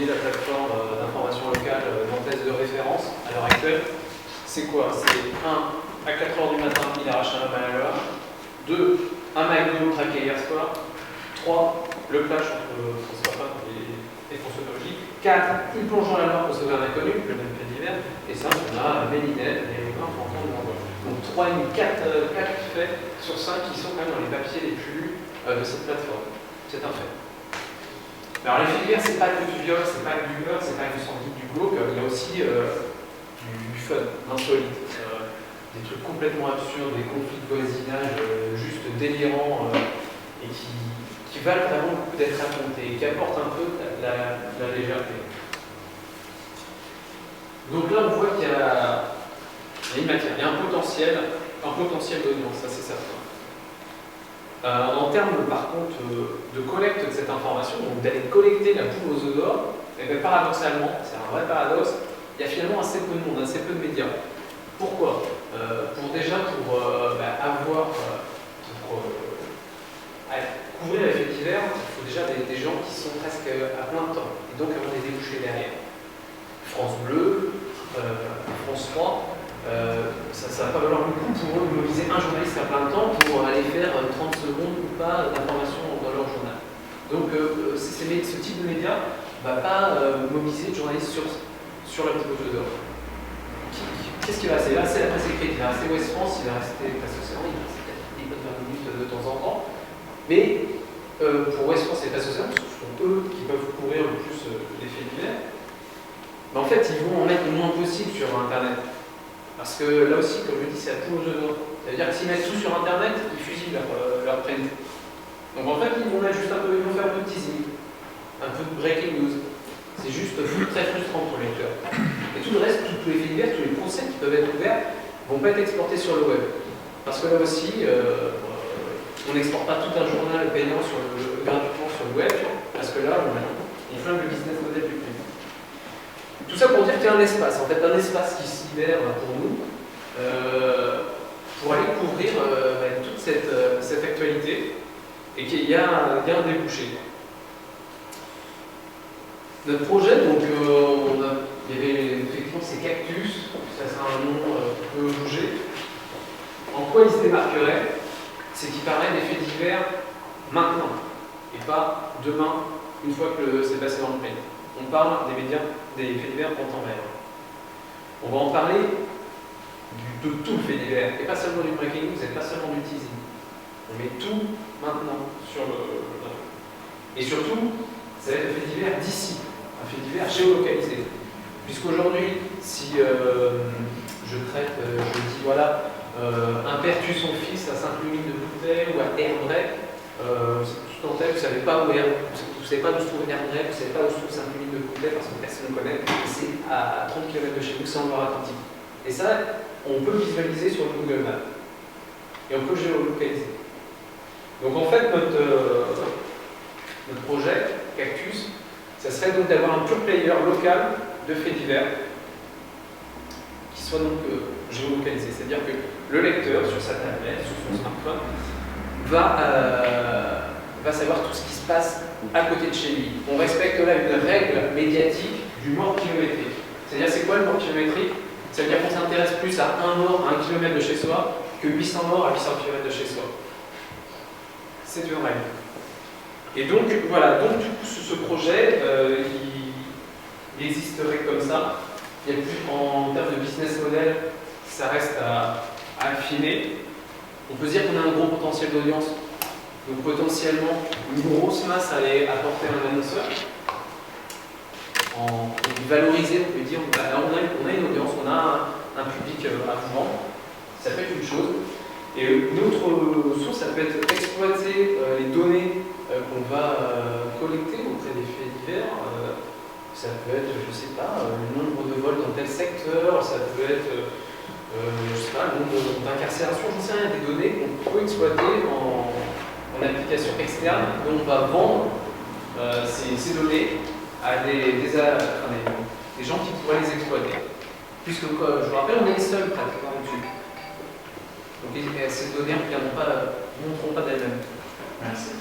oublié la plateforme d'information locale nantaise de référence à l'heure actuelle. C'est quoi? C'est 1, à 4 h du matin, il arrache un homme à la loi. 2, un McDo traqué hier soir. 3, le clash entre François Pape et François Paoli. 4, il plonge dans la mort pour sauver un inconnu, le même fait divers. Et 5, on a Mélinette, les Humains, Fanton, donc 4 faits sur 5 qui sont quand même dans les papiers les plus lus de cette plateforme. C'est un fait. Alors les faits divers, c'est pas que du viol, c'est pas que du beurre, c'est pas que du sanguin, du glauque, il y a aussi du fun, insolite, des trucs complètement absurdes, des conflits de voisinage juste délirants et qui valent vraiment le coup d'être racontés et qui apportent un peu la légèreté. Donc là, on voit qu'il y a une matière, il y a un potentiel d'audience, ça c'est certain. En termes, par contre, de collecte de cette information, donc d'aller collecter la poule aux œufs d'or, et bien paradoxalement, c'est un vrai paradoxe, il y a finalement assez peu de monde, assez peu de médias. Pourquoi? Pour couvrir les faits divers, il faut déjà des gens qui sont presque à plein temps, et donc avoir des débouchés derrière. France Bleu, France 3, ça ne va pas valoir le coup pour eux de mobiliser un journaliste à plein temps pour aller faire 30 secondes ou pas d'information dans leur journal. Donc ce type de média ne va pas mobiliser de journalistes sur la poule aux œufs d'or. Qu'est-ce qui va rester? Il va rester la presse écrite, il va rester Ouest France, il va rester Presse Océan, il va rester des bonnes 20 minutes de temps en temps. Mais pour Ouest France et Presse Océan, parce que ce sont eux qui peuvent couvrir le plus les faits divers, mais en fait ils vont en mettre le moins possible sur Internet. Parce que là aussi, comme je dis, c'est la poule aux œufs d'or. Ça veut dire que s'ils mettent tout sur Internet, ils fusillent leur print. Donc en fait, ils vont mettre juste un peu, ils vont faire un peu de teasing, un peu de breaking news. C'est juste très frustrant pour les lecteurs. Et tout le reste, tous les faits divers, tous les procès qui peuvent être ouverts, ne vont pas être exportés sur le web. Parce que là aussi, on n'exporte pas tout un journal payant gratuitement sur le web, parce que là, on flingue le business model du prix. Tout ça pour dire qu'il y a un espace, en fait, un espace qui se libère pour nous, pour aller couvrir toute cette actualité, et qu'il y a un débouché. Notre projet, donc, il y avait effectivement ces cactus, ça c'est un nom qui peut bouger. En quoi il se démarquerait? C'est qu'il paraît des faits divers maintenant, et pas demain, une fois que c'est passé dans le pays. On parle des médias, des faits divers en temps réel. On va en parler de tout le fait divers, et pas seulement du breaking news, et pas seulement du teasing. On met tout maintenant sur le... Et surtout, ça va être le fait divers d'ici, un fait divers géolocalisé. Puisqu'aujourd'hui, si je dis voilà, un père tue son fils à Sainte-Lumine de Bouteille ou à Herbrec, tout en tête, vous ne savez pas où vous savez pas d'où se trouve Herbrec, vous ne savez pas où se trouve Sainte-Lumine de Bouteille parce que personne ne connaît, c'est à 30 km de chez vous, c'est en Loire-Atlantique. Et ça, on peut le visualiser sur le Google Maps. Et on peut le géolocaliser. Donc en fait, notre projet, Cactus, ça serait donc d'avoir un pure player local de faits divers qui soit donc géolocalisé. C'est-à-dire que le lecteur, sur sa tablette, sur son smartphone, va savoir tout ce qui se passe à côté de chez lui. On respecte là une règle médiatique du mort kilométrique. C'est-à-dire, c'est quoi le mort kilométrique? Ça veut dire qu'on s'intéresse plus à un mort à 1 km de chez soi que 800 morts à 800 km de chez soi. C'est une règle. Et donc, voilà, donc du coup, ce projet, il existerait comme ça. Il y a plus, en termes de business model, ça reste à affiner. On peut dire qu'on a un gros potentiel d'audience. Donc potentiellement, une grosse masse à aller apporter à un annonceur. En valoriser, on peut dire, là, on a une audience, on a un public à vendre. Ça peut être une chose. Et une autre source, ça peut être exploiter les données qu'on va collecter auprès des faits divers. Ça peut être, je ne sais pas, le nombre de vols dans tel secteur, ça peut être, je ne sais pas, le nombre d'incarcérations, je ne sais rien, des données qu'on peut exploiter en application externe, dont on va vendre ces données à des gens qui pourraient les exploiter. Puisque, je vous rappelle, on est les seuls pratiquement dessus. Donc ces données ne montreront pas d'elles-mêmes. Merci.